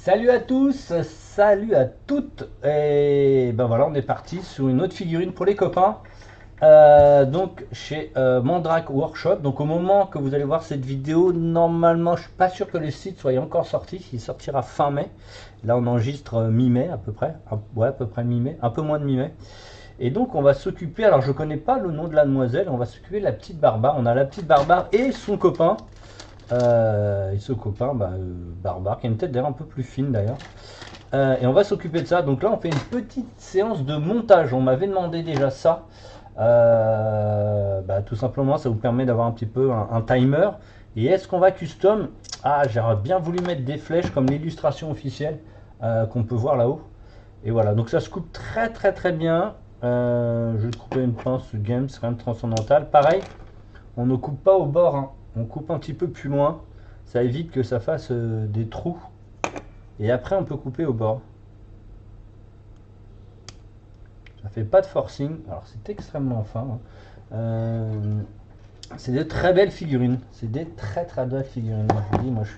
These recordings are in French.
Salut à tous, salut à toutes. Et ben voilà, on est parti sur une autre figurine pour les copains. Donc chez Mandrake Workshop. Donc au moment que vous allez voir cette vidéo, normalement je suis pas sûr que le site soit encore sorti. Il sortira fin mai. Là on enregistre mi-mai à peu près. Ouais, à peu près mi-mai, un peu moins de mi-mai. Et donc on va s'occuper, alors je connais pas le nom de la demoiselle, on va s'occuper de la petite Barbare. On a la petite Barbare et son copain. Et ce copain, Barbare, qui a une tête d'ailleurs un peu plus fine d'ailleurs. Et on va s'occuper de ça. Donc là, on fait une petite séance de montage. On m'avait demandé déjà ça. Tout simplement, ça vous permet d'avoir un petit peu un timer. Et est-ce qu'on va custom? Ah, j'aurais bien voulu mettre des flèches comme l'illustration officielle qu'on peut voir là-haut. Et voilà, donc ça se coupe très très très bien. Je vais couper une pince Games, rien de transcendantal. Pareil, on ne coupe pas au bord, hein. On coupe un petit peu plus loin. Ça évite que ça fasse des trous. Et après, on peut couper au bord. Ça fait pas de forcing. Alors, c'est extrêmement fin, hein. C'est de très belles figurines. C'est des très très belles figurines. Moi, je vous dis, moi, je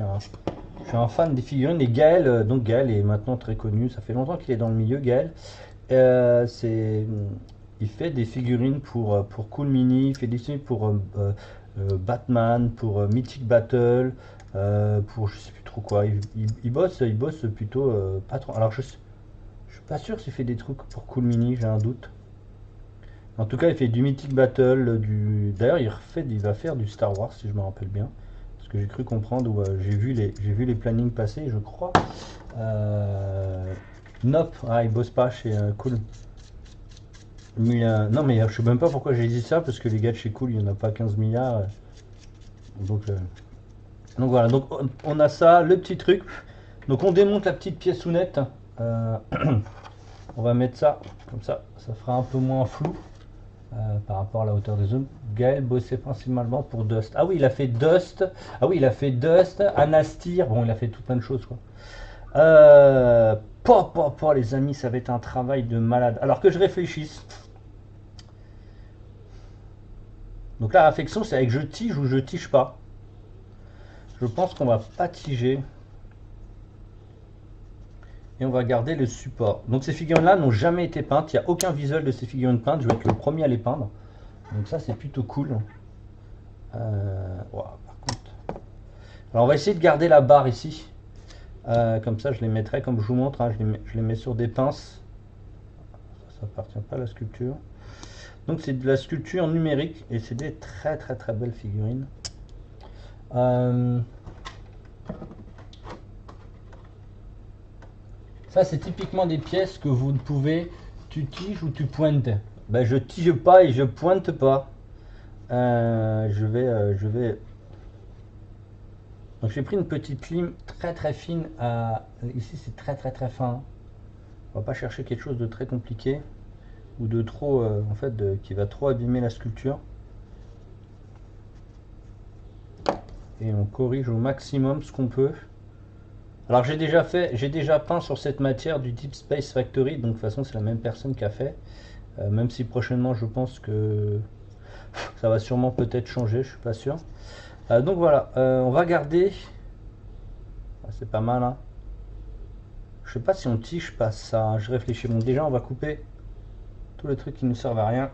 suis un fan des figurines. Et Gaël, donc Gaël est maintenant très connu. Ça fait longtemps qu'il est dans le milieu, Gaël. C'est, il fait des figurines pour Cool Mini, il fait des figurines pour Batman, pour Mythic Battle, pour je sais plus trop quoi. Il bosse plutôt pas trop. Alors je suis pas sûr s'il fait des trucs pour Cool Mini, j'ai un doute. En tout cas, il fait du Mythic Battle, du. D'ailleurs, il va faire du Star Wars si je me rappelle bien, parce que j'ai cru comprendre ou j'ai vu les plannings passer, je crois. Nope, ah, il bosse pas chez Cool. Mais, non, mais je sais même pas pourquoi j'ai dit ça, parce que les gars de chez Cool, il n'y en a pas 15 milliards. Donc, euh, donc voilà, donc on a ça, le petit truc. Donc on démonte la petite pièce sounette. Euh, on va mettre ça, comme ça fera un peu moins flou par rapport à la hauteur des zooms. Gaël bossait principalement pour Dust. Ah oui, il a fait Dust. Ah oui, il a fait Dust, Anastir. Bon, il a fait tout plein de choses, quoi. Les amis, ça va être un travail de malade. Alors que je réfléchisse. Donc la réflexion, c'est avec je tige ou je tige pas. Je pense qu'on va pas tiger. Et on va garder le support. Donc ces figurines-là n'ont jamais été peintes. Il n'y a aucun visuel de ces figurines peintes. Je vais être le premier à les peindre. Donc ça, c'est plutôt cool. Par contre. Alors on va essayer de garder la barre ici. Comme ça, je les mettrai, comme je vous montre, hein, je les mets sur des pinces. Ça appartient pas à la sculpture. Donc c'est de la sculpture numérique. Et c'est des très très très belles figurines. Ça, c'est typiquement des pièces que vous ne pouvez, tu tiges ou tu pointes. Ben, je tige pas et je pointe pas. Je vais. Donc j'ai pris une petite lime très très fine. Ici, c'est très très très fin. On va pas chercher quelque chose de très compliqué ou de trop, en fait, qui va trop abîmer la sculpture. Et on corrige au maximum ce qu'on peut. Alors j'ai déjà peint sur cette matière du Deep Space Factory, donc de toute façon c'est la même personne qui a fait. Même si prochainement je pense que ça va sûrement peut-être changer, je suis pas sûr. Donc voilà, on va garder. Ah, c'est pas mal, hein. Je sais pas si on tige pas ça, hein. Je réfléchis. Bon, déjà on va couper tous les trucs qui ne servent à rien.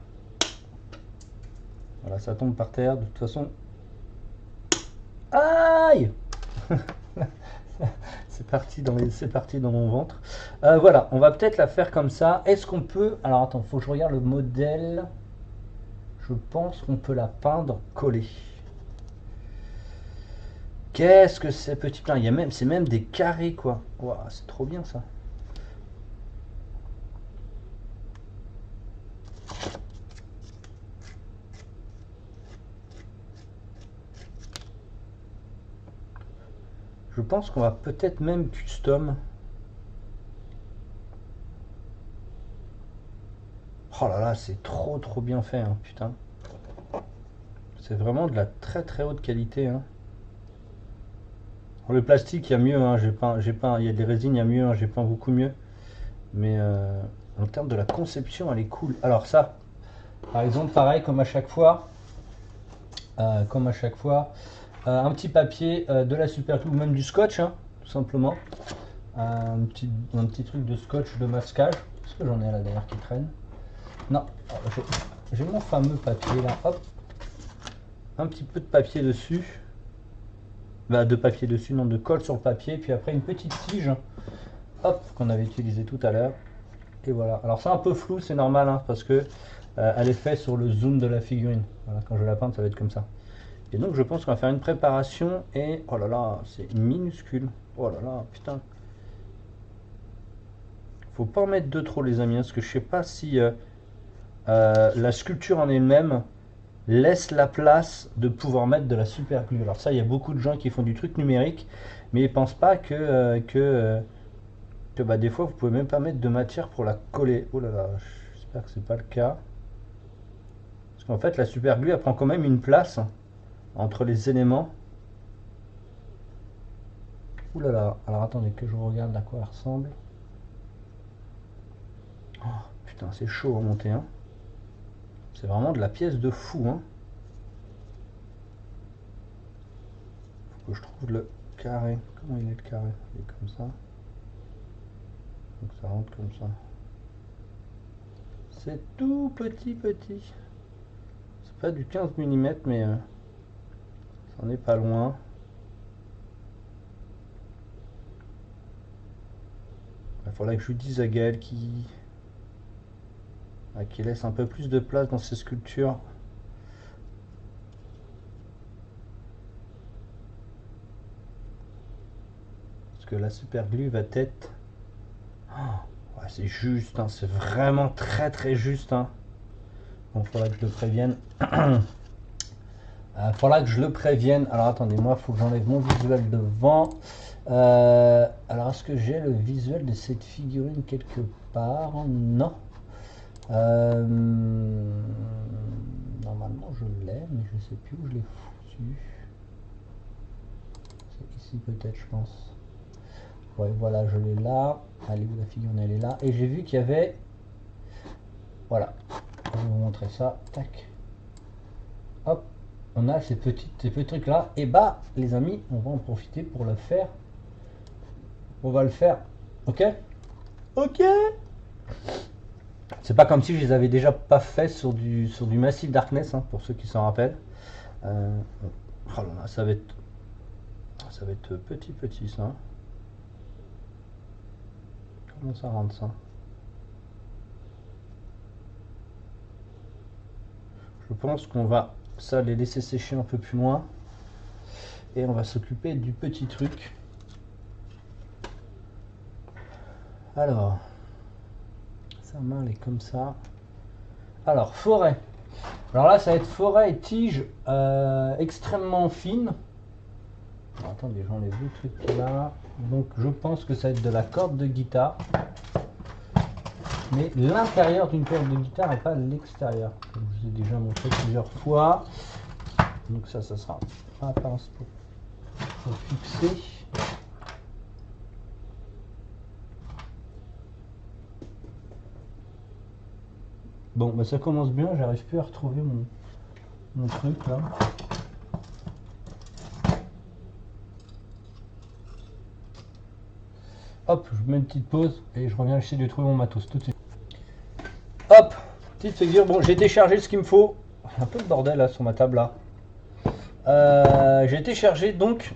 Voilà, ça tombe par terre. De toute façon. Aïe. C'est parti dans mon ventre. Voilà, on va peut-être la faire comme ça. Est-ce qu'on peut. Alors attends, faut que je regarde le modèle. Je pense qu'on peut la peindre collée. Qu'est-ce que c'est petit plein. C'est même des carrés quoi. Wow, c'est trop bien ça. Je pense qu'on va peut-être même custom. Oh là là, c'est trop trop bien fait, hein, putain. C'est vraiment de la très très haute qualité, hein. Alors, le plastique, il y a mieux, hein, il y a des résines, il y a mieux, hein, j'ai peint beaucoup mieux. Mais en termes de la conception, elle est cool. Alors ça, par exemple, pareil, comme à chaque fois, un petit papier, de la super glue, ou même du scotch, hein, tout simplement. un petit truc de scotch de masquage. Est-ce que j'en ai là d'ailleurs qui traîne? Non, j'ai mon fameux papier là, hop, un petit peu de papier dessus, bah de papier dessus, non de colle sur le papier, puis après une petite tige, hop, qu'on avait utilisé tout à l'heure, et voilà. Alors c'est un peu flou, c'est normal, hein, parce que elle est faite sur le zoom de la figurine, voilà, quand je vais la peindre ça va être comme ça. Et donc je pense qu'on va faire une préparation, et oh là là, c'est minuscule, oh là là, putain. Faut pas en mettre de trop les amis, hein, parce que je sais pas si la sculpture en elle-même laisse la place de pouvoir mettre de la super glue. Alors ça, il y a beaucoup de gens qui font du truc numérique, mais ils pensent pas que bah, des fois, vous pouvez même pas mettre de matière pour la coller. Oh là là, j'espère que c'est pas le cas. Parce qu'en fait, la super glue, elle prend quand même une place entre les éléments. Ouh là là, alors attendez que je regarde à quoi elle ressemble. Oh, putain, c'est chaud à monter, hein. C'est vraiment de la pièce de fou, hein. Faut que je trouve le carré. Comment il est le carré? Il est comme ça. Donc ça rentre comme ça. C'est tout petit petit. C'est pas du 15 mm mais ça en est pas loin. Il faudrait que je lui dise à Gaël qui laisse un peu plus de place dans ses sculptures. Parce que la super glue va être... Oh, ouais, c'est juste, hein, c'est vraiment très très juste. Hein. Bon, faudra que je le prévienne. Faudra que je le prévienne. Alors attendez, moi, il faut que j'enlève mon visuel devant. Alors, est-ce que j'ai le visuel de cette figurine quelque part? Non. Normalement, je l'ai, mais je sais plus où je l'ai foutu. C'est ici peut-être, je pense. Ouais, voilà, je l'ai là. Elle est où la figurine? Elle est là. Et j'ai vu qu'il y avait... Voilà. Je vais vous montrer ça. Tac. Hop. On a ces petits trucs là. Et bah, les amis, on va en profiter pour le faire. On va le faire. Ok? Ok. C'est pas comme si je les avais déjà pas fait sur du Massive Darkness, hein, pour ceux qui s'en rappellent. Oh là là, ça va être petit ça. Comment ça rentre ça? Je pense qu'on va ça les laisser sécher un peu plus loin. Et on va s'occuper du petit truc. Alors, sa main elle est comme ça. Alors, forêt. Alors là, ça va être forêt et tige extrêmement fine. Alors, attendez, j'enlève le truc là. Donc, je pense que ça va être de la corde de guitare. Mais l'intérieur d'une corde de guitare et pas l'extérieur. Comme je vous ai déjà montré plusieurs fois. Donc ça sera ma pince pour fixer. Bon, bah ça commence bien, j'arrive plus à retrouver mon truc là. Hop, je mets une petite pause et je reviens essayer de trouver mon matos tout de suite. Hop, petite figure, bon j'ai téléchargé ce qu'il me faut. Un peu de bordel là sur ma table là. J'ai téléchargé donc,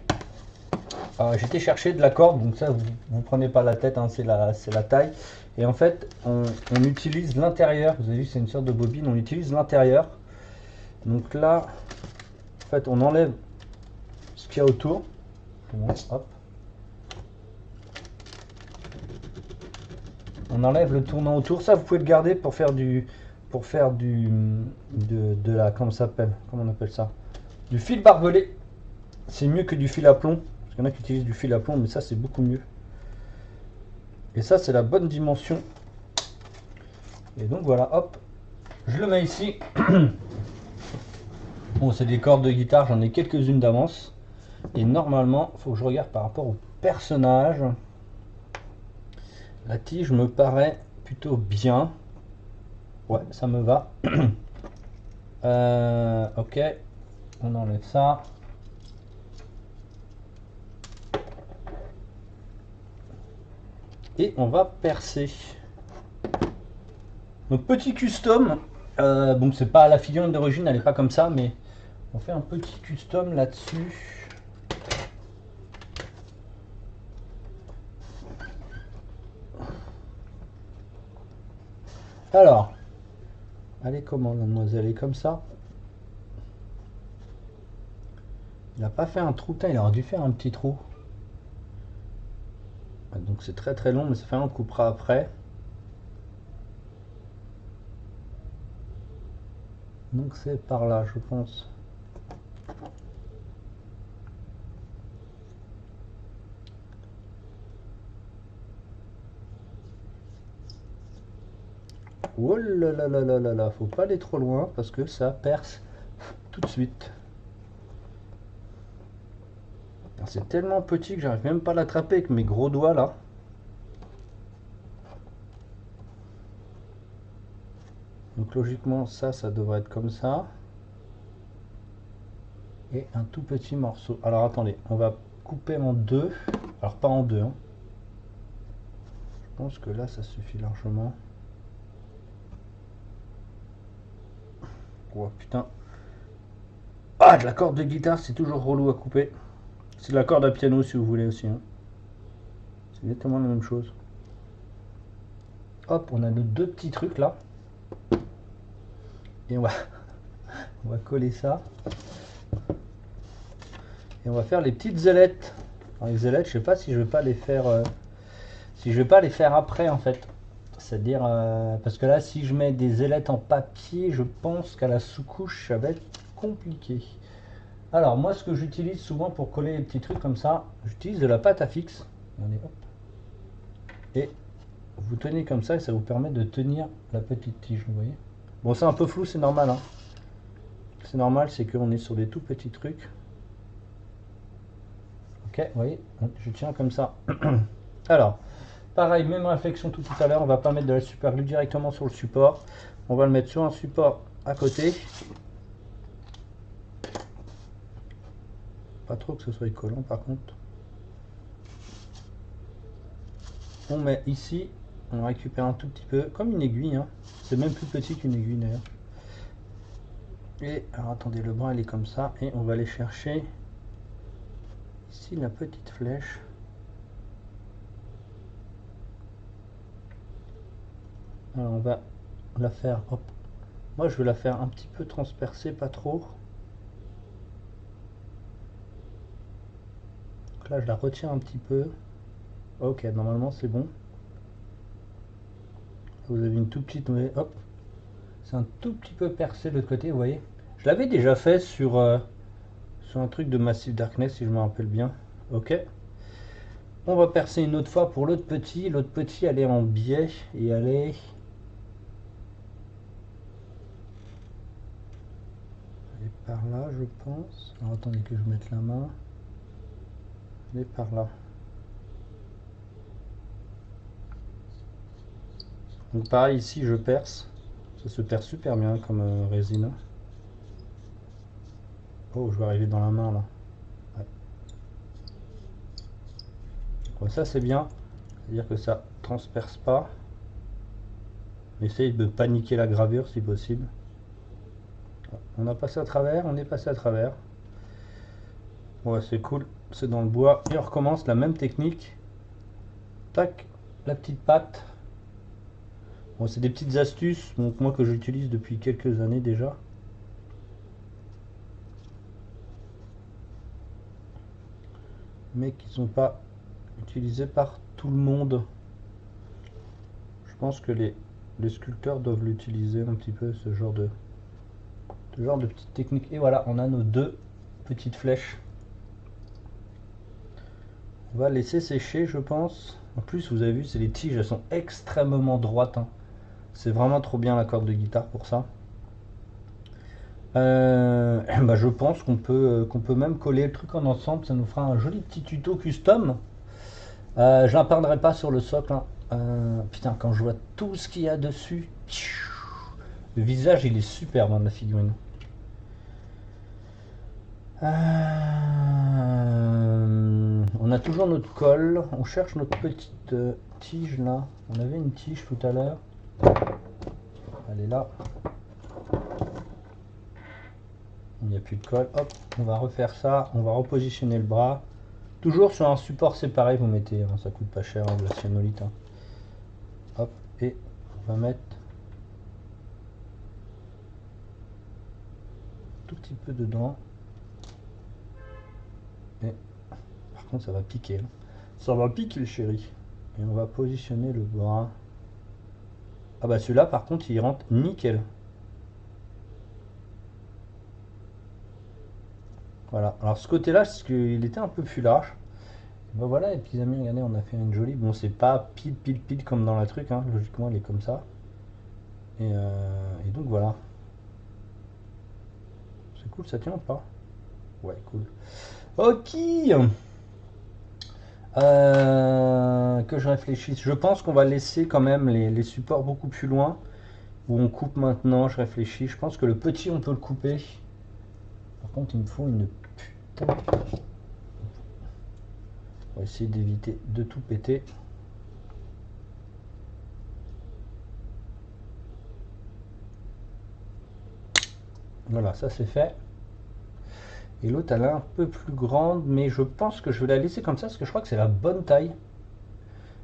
j'ai été chercher de la corde, donc ça vous prenez pas la tête, hein, c'est la taille. Et en fait, on utilise l'intérieur. Vous avez vu, c'est une sorte de bobine. On utilise l'intérieur. Donc là, en fait, on enlève ce qu'il y a autour. Hop. On enlève le tournant autour. Ça, vous pouvez le garder pour faire de la, comment ça s'appelle, comment on appelle ça, du fil barbelé. C'est mieux que du fil à plomb. Parce qu'il y en a qui utilisent du fil à plomb, mais ça, c'est beaucoup mieux. Et ça, c'est la bonne dimension. Et donc voilà, hop, je le mets ici. Bon, c'est des cordes de guitare, j'en ai quelques-unes d'avance. Et normalement, il faut que je regarde par rapport au personnage. La tige me paraît plutôt bien. Ouais, ça me va. Ok, on enlève ça. Et on va percer. Donc petit custom. Bon, c'est pas la figurine d'origine, elle est pas comme ça, mais on fait un petit custom là-dessus. Alors, elle est comment la demoiselle? Elle est comme ça. Il n'a pas fait un trou, il aurait dû faire un petit trou. Donc c'est très très long, mais ça fait on coupera après. Donc c'est par là, je pense. Oh là là là là là là, faut pas aller trop loin parce que ça perce tout de suite. C'est tellement petit que j'arrive même pas à l'attraper avec mes gros doigts là. Donc logiquement ça devrait être comme ça. Et un tout petit morceau. Alors attendez, on va couper en deux. Alors pas en deux, hein. Je pense que là ça suffit largement. Oh putain. Ah, de la corde de guitare, c'est toujours relou à couper. C'est de la corde à piano si vous voulez aussi, hein. C'est exactement la même chose. Hop, on a nos deux petits trucs là. Et on va coller ça. Et on va faire les petites ailettes. Alors les ailettes, je sais pas si je vais pas les faire si je vais pas les faire après en fait. C'est-à-dire parce que là si je mets des ailettes en papier, je pense qu'à la sous-couche ça va être compliqué. Alors moi ce que j'utilise souvent pour coller les petits trucs comme ça, j'utilise de la pâte à fixe. Allez, hop. Et vous tenez comme ça et ça vous permet de tenir la petite tige, vous voyez. Bon, c'est un peu flou, c'est normal, hein. C'est normal, c'est qu'on est sur des tout petits trucs. Ok, vous voyez, donc je tiens comme ça. Alors, pareil, même réflexion tout à l'heure, on va pas mettre de la super glue directement sur le support. On va le mettre sur un support à côté. Pas trop que ce soit collant par contre. On met ici, on récupère un tout petit peu, comme une aiguille, hein. C'est même plus petit qu'une aiguille d'ailleurs. Et alors attendez, le bras il est comme ça, et on va aller chercher ici la petite flèche. Alors on va la faire, hop. Moi je vais la faire un petit peu transpercée, pas trop. Donc là je la retiens un petit peu. Ok, normalement c'est bon. Vous avez une toute petite, hop. C'est un tout petit peu percé de l'autre côté, vous voyez. Je l'avais déjà fait sur un truc de Massive Darkness si je me rappelle bien. Ok. On va percer une autre fois pour l'autre petit. L'autre petit elle est en biais et elle est... par là je pense. Alors attendez que je mette la main. Elle est par là. Donc pareil ici je perce. Ça se perce super bien comme résine. Oh, je vais arriver dans la main là. Ouais. Bon, ça c'est bien. C'est-à-dire que ça transperce pas. Essayez de paniquer la gravure si possible. On a passé à travers, on est passé à travers. Ouais, c'est cool, c'est dans le bois. Et on recommence la même technique. Tac, la petite patte. Bon, c'est des petites astuces, donc moi que j'utilise depuis quelques années déjà. Mais qui sont pas utilisées par tout le monde. Je pense que les sculpteurs doivent l'utiliser un petit peu, ce genre de petites techniques. Et voilà, on a nos deux petites flèches. On va laisser sécher, je pense. En plus, vous avez vu, c'est les tiges, elles sont extrêmement droites, hein. C'est vraiment trop bien la corde de guitare pour ça. Bah, je pense qu'on peut même coller le truc en ensemble. Ça nous fera un joli petit tuto custom. Je l'imprimerai pas sur le socle, hein. Putain, quand je vois tout ce qu'il y a dessus, le visage il est superbe, hein, de la figurine. On On a toujours notre colle. On cherche notre petite tige là. On avait une tige tout à l'heure. Elle est là. Il n'y a plus de colle. Hop, on va refaire ça. On va repositionner le bras. Toujours sur un support séparé, vous mettez, hein, ça coûte pas cher, hein, de la cyanolite. Hein. Hop, et on va mettre un tout petit peu dedans. Et par contre, ça va piquer. Hein. Ça va piquer, chéri. Et on va positionner le bras. Ah bah celui-là, par contre, il rentre nickel. Voilà. Alors ce côté-là, c'est qu'il était un peu plus large. Ben voilà, et puis les amis, regardez, on a fait une jolie. Bon, c'est pas pile comme dans la truc, hein. Logiquement, elle est comme ça. Et donc voilà. C'est cool, ça tient ou pas? Ouais, cool. Ok. Que je réfléchisse. Je pense qu'on va laisser quand même les supports beaucoup plus loin. Où on coupe maintenant, je réfléchis. Je pense que le petit, on peut le couper. Par contre, il me faut une putain. On va essayer d'éviter de tout péter. Voilà, ça c'est fait. Et l'autre, elle est un peu plus grande, mais je pense que je vais la laisser comme ça, parce que je crois que c'est la bonne taille.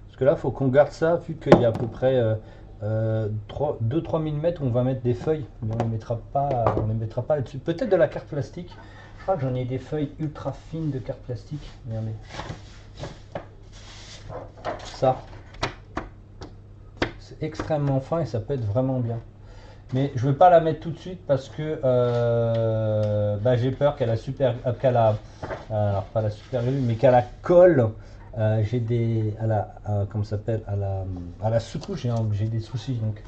Parce que là, il faut qu'on garde ça, vu qu'il y a à peu près 2-3 mm où on va mettre des feuilles. Mais on ne les mettra pas là-dessus. Peut-être de la carte plastique. Je crois que j'en ai des feuilles ultra fines de carte plastique. Regardez. Ça. C'est extrêmement fin et ça peut être vraiment bien. Mais je ne veux pas la mettre tout de suite parce que j'ai peur qu'elle a alors pas la super glue, mais qu'à la colle, j'ai des, comment ça s'appelle, à la sous-couche, j'ai des soucis donc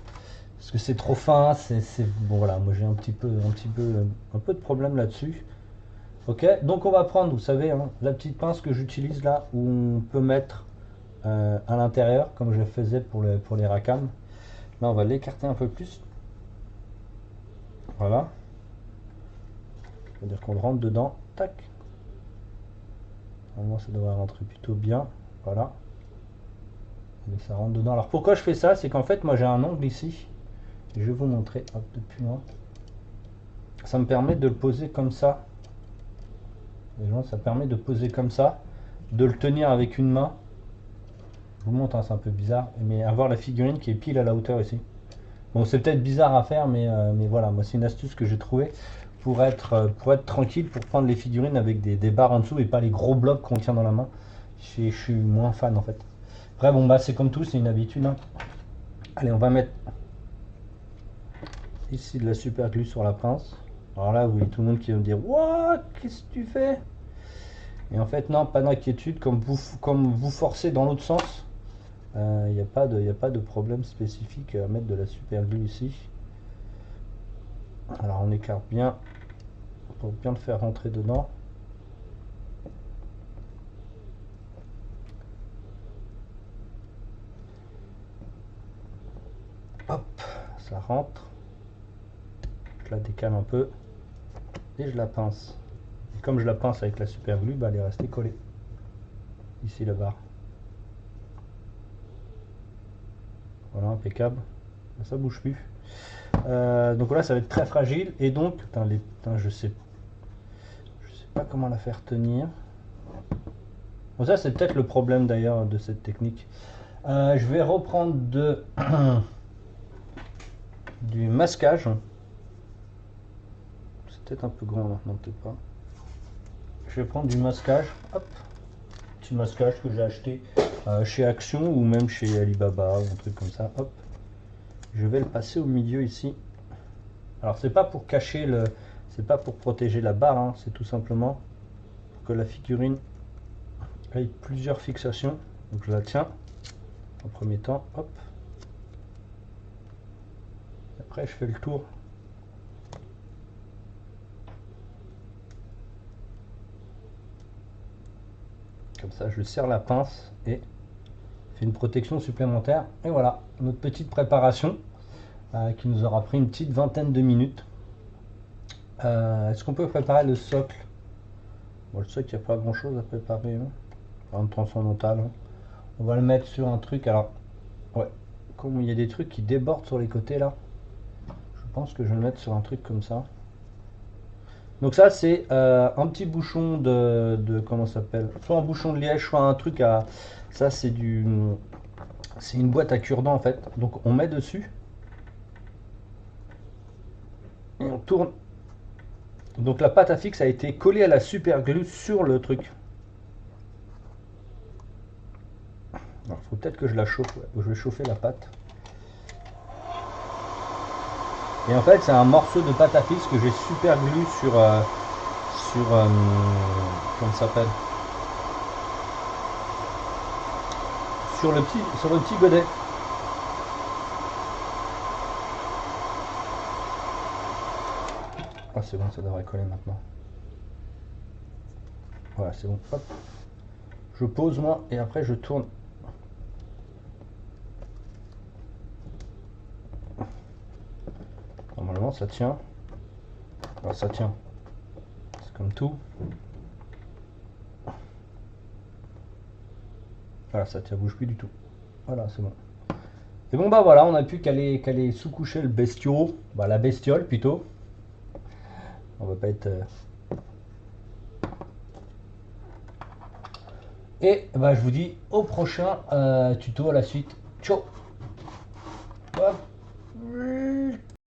parce que c'est trop fin, bon voilà, moi j'ai un peu de problème là-dessus. Ok, donc on va prendre, vous savez, hein, la petite pince que j'utilise là où on peut mettre à l'intérieur comme je faisais pour les racams. Là on va l'écarter un peu plus. Voilà. C'est-à-dire qu'on le rentre dedans. Tac. Normalement, ça devrait rentrer plutôt bien. Voilà. Et ça rentre dedans. Alors pourquoi je fais ça? C'est qu'en fait, moi j'ai un ongle ici. Et je vais vous montrer. Hop, depuis loin. Ça me permet de le poser comme ça. Ça permet de poser comme ça. De le tenir avec une main. Je vous montre, hein, c'est un peu bizarre. Mais avoir la figurine qui est pile à la hauteur ici. Bon, c'est peut-être bizarre à faire, mais voilà, moi c'est une astuce que j'ai trouvée pour être tranquille, pour prendre les figurines avec des barres en dessous et pas les gros blocs qu'on tient dans la main. Je suis moins fan en fait. Après, bon, bah c'est comme tout, c'est une habitude. Hein. Allez, on va mettre ici de la super glue sur la pince. Alors là, vous voyez tout le monde qui va me dire: What? Qu'est-ce que tu fais? Et en fait, non, pas d'inquiétude, comme vous forcez dans l'autre sens. Il n'y a pas de problème spécifique à mettre de la super glue ici. Alors on écarte bien pour bien le faire rentrer dedans. Hop, ça rentre. Je la décale un peu et je la pince. Et comme je la pince avec la super glue, bah, elle est restée collée. Ici la barre. Voilà, impeccable. Ça bouge plus. Donc là, ça va être très fragile et donc, je sais pas comment la faire tenir. Bon, ça c'est peut-être le problème d'ailleurs de cette technique. Je vais reprendre du masquage. C'est peut-être un peu grand maintenant, peut-être pas. Je vais prendre du masquage. Hop, petit masquage que j'ai acheté chez Action ou même chez Alibaba ou un truc comme ça. Hop, je vais le passer au milieu ici. Alors c'est pas pour cacher c'est pas pour protéger la barre, hein, c'est tout simplement pour que la figurine ait plusieurs fixations. Donc je la tiens en premier temps, hop. Après je fais le tour. Comme ça je serre la pince et fait une protection supplémentaire. Et voilà, notre petite préparation qui nous aura pris une petite vingtaine de minutes. Est-ce qu'on peut préparer le socle? Bon, le socle, il n'y a pas grand chose à préparer. Hein. un transcendantal. Hein. On va le mettre sur un truc. Alors, ouais, comme il y a des trucs qui débordent sur les côtés là, je pense que je vais le mettre sur un truc comme ça. Donc ça c'est un petit bouchon de comment ça s'appelle, soit un bouchon de liège, soit un truc à, ça c'est c'est une boîte à cure-dent en fait. Donc on met dessus et on tourne. Donc la pâte à fixe a été collée à la super glue sur le truc. Alors faut peut-être que je la chauffe, ouais. Je vais chauffer la pâte. Et en fait c'est un morceau de pâte à fixe que j'ai super glue sur comment ça s'appelle, sur le petit godet. Ah c'est bon, ça devrait coller maintenant. Voilà, c'est bon. Hop. Je pose moi et après je tourne. Normalement ça tient. Alors ça tient. C'est comme tout. Voilà, ça tient, bouge plus du tout. Voilà, c'est bon. Et bon bah voilà, on a pu qu'aller sous-coucher le bestiau. Bah la bestiole plutôt. On va pas être. Et bah je vous dis au prochain tuto à la suite. Ciao. Hop.